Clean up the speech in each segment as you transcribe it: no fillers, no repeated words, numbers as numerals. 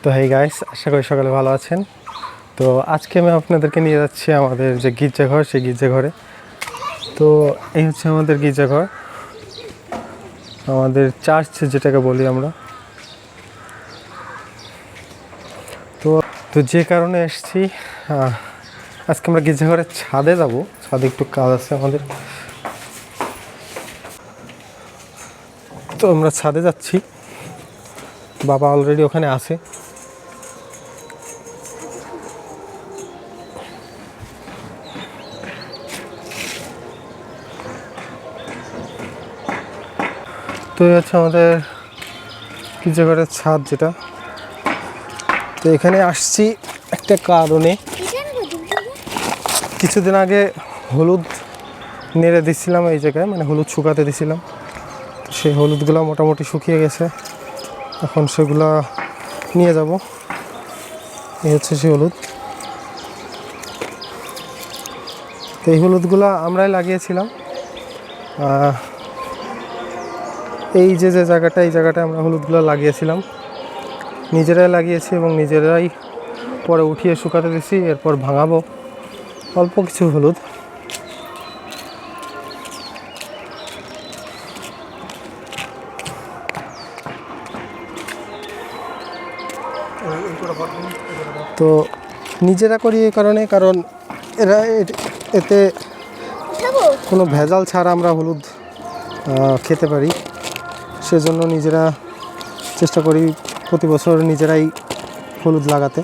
তো hey guys, আশা করি সকালে ভালো আছেন। তো আজকে আমি আপনাদেরকে নিয়ে যাচ্ছি আমাদের যে গির্জাঘর, সেই গির্জাঘরে। তো এই হচ্ছে আমাদের গির্জাঘর, আমাদের চার্চ যেটাকে বলি আমরা। তো তো যে কারণে এসেছি, আজকে আমরা গির্জাঘরের ছাদে যাব। ছাদে একটু কাজ আছে আমাদের, তো আমরা ছাদে যাচ্ছি। বাবা অলরেডি ওখানে আছে। তো এই হচ্ছে আমাদের গির্জাঘরের ছাদ যেটা। তো এখানে আসছি একটা কারণে। কিছুদিন আগে হলুদ নেড়ে দিচ্ছিলাম এই জায়গায়, মানে হলুদ শুকাতে দিছিলাম। তো সেই হলুদগুলো মোটামুটি শুকিয়ে গেছে, এখন সেগুলো নিয়ে যাব। এই হচ্ছে সেই হলুদ। তো এই হলুদগুলো আমরাই লাগিয়েছিলাম। এই যে জায়গাটা, এই জায়গাটায় আমরা হলুদগুলো লাগিয়েছিলাম, নিজেরাই লাগিয়েছি এবং নিজেরাই পরে উঠিয়ে শুকাতে দিছি। এরপর ভাঙাবো অল্প কিছু হলুদ। তো নিজেরা করি এই কারণে, কারণ এতে কোনো ভেজাল ছাড়া আমরা হলুদ খেতে পারি। সেজন্য নিজেরা চেষ্টা করি প্রতি বছর নিজেরাই হলুদ লাগাতে।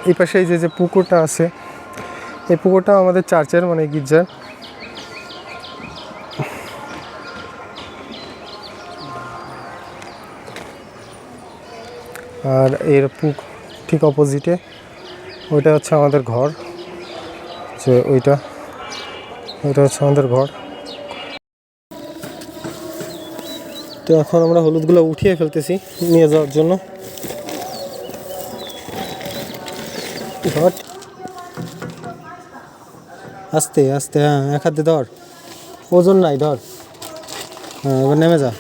এই পাশে এই যে পুকুরটা আছে, এই পুকুরটা আমাদের চার্চের, মানে গির্জার। আর এর ঠিক অপোজিটে ওইটা হচ্ছে আমাদের ঘর, যে ওইটা হচ্ছে আমাদের ঘর। তো এখন আমরা হলুদগুলো উঠিয়ে ফেলতেছি নিয়ে যাওয়ার জন্য। আস্তে আস্তে, হ্যাঁ, এক হাতে ধর, ওজন নাই, ধর। হ্যাঁ, এবার নেমে যা।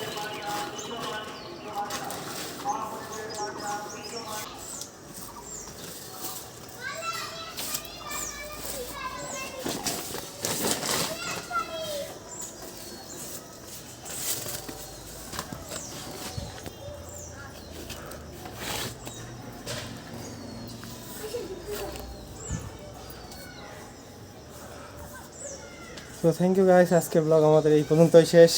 তো থ্যাংক ইউ গাইস, আজকের ব্লগ আমাদের এই পর্যন্তই শেষ।